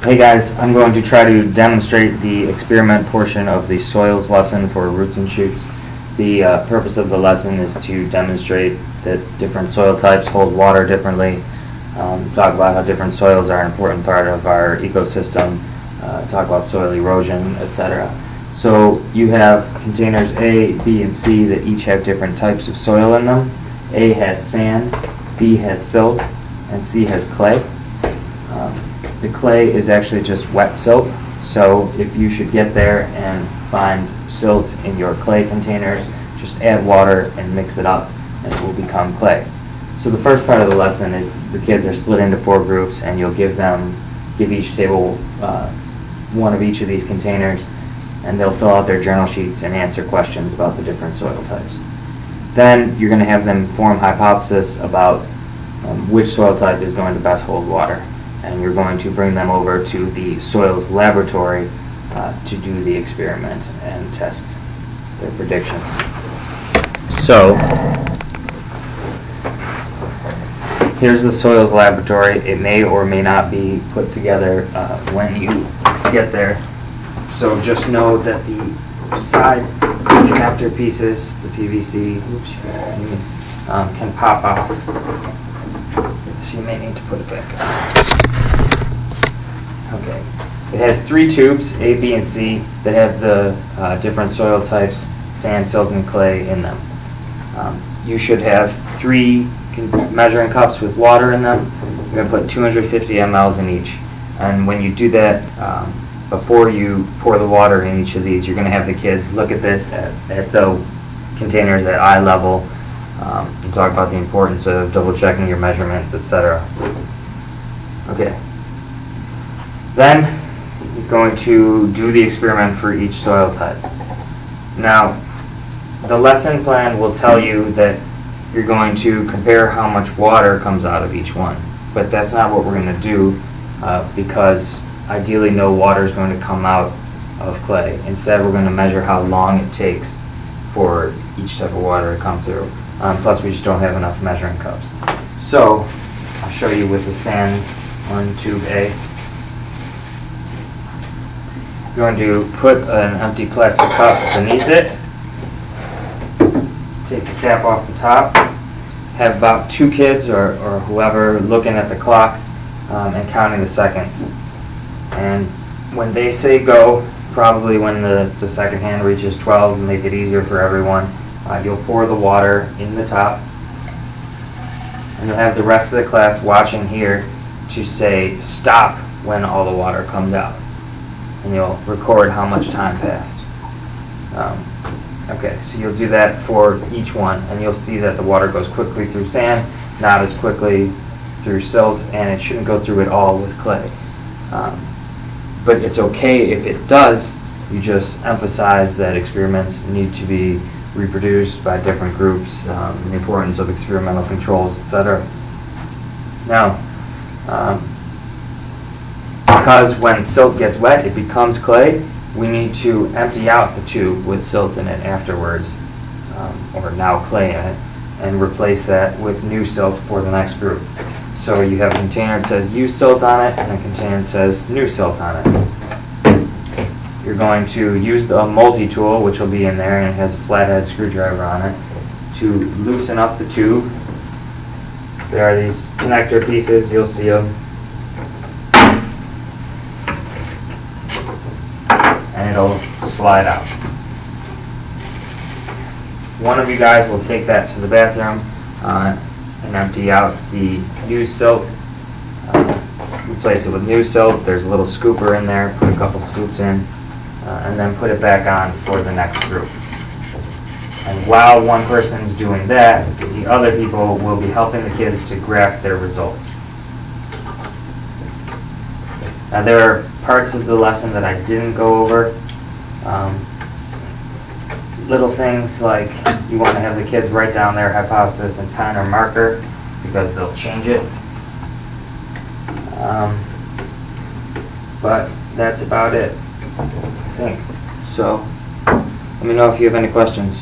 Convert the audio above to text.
Hey guys, I'm going to try to demonstrate the experiment portion of the soils lesson for roots and shoots. The purpose of the lesson is to demonstrate that different soil types hold water differently, talk about how different soils are an important part of our ecosystem, talk about soil erosion, etc. So you have containers A, B, and C that each have different types of soil in them. A has sand, B has silt, and C has clay. The clay is actually just wet silt, so if you should get there and find silt in your clay containers, just add water and mix it up and it will become clay. So the first part of the lesson is the kids are split into 4 groups, and you'll give each table one of each of these containers, and they'll fill out their journal sheets and answer questions about the different soil types. Then you're going to have them form hypothesis about which soil type is going to best hold water, and you're going to bring them over to the soils laboratory to do the experiment and test their predictions. So here's the soils laboratory. It may or may not be put together when you get there. So just know that the side connector pieces, the PVC, can pop off. So you may need to put it back on. Okay. It has 3 tubes, A, B, and C, that have the different soil types, sand, silt, and clay in them. You should have 3 measuring cups with water in them. You're going to put 250 mLs in each. And when you do that, before you pour the water in each of these, you're going to have the kids look at this at the containers at eye level and talk about the importance of double checking your measurements, etc. Okay. Then you're going to do the experiment for each soil type. Now, the lesson plan will tell you that you're going to compare how much water comes out of each one, but that's not what we're going to do because ideally no water is going to come out of clay. Instead, we're going to measure how long it takes for each type of water to come through. Plus, we just don't have enough measuring cups. So, I'll show you with the sand on tube A. You're going to put an empty plastic cup beneath it. Take the cap off the top. Have about 2 kids or whoever looking at the clock and counting the seconds. And when they say go, probably when the second hand reaches 12, to make it easier for everyone, you'll pour the water in the top. And you'll have the rest of the class watching here to say stop when all the water comes out. And you'll record how much time passed. Okay, so you'll do that for each one, and you'll see that the water goes quickly through sand, not as quickly through silt, and it shouldn't go through it all with clay. But it's okay if it does. You just emphasize that experiments need to be reproduced by different groups, the importance of experimental controls, etc. Now, because when silt gets wet, it becomes clay, we need to empty out the tube with silt in it afterwards, or now clay in it, and replace that with new silt for the next group. So you have a container that says use silt on it, and a container that says new silt on it. You're going to use the multi-tool, which will be in there, and it has a flathead screwdriver on it, to loosen up the tube. There are these connector pieces, you'll see them. And it'll slide out. One of you guys will take that to the bathroom and empty out the used silt. Replace it with new silt. There's a little scooper in there. Put a couple scoops in, and then put it back on for the next group. And while one person's doing that, the other people will be helping the kids to graph their results. Now there are parts of the lesson that I didn't go over. Little things like you want to have the kids write down their hypothesis in pen or marker because they'll change it. But that's about it, I think. So let me know if you have any questions.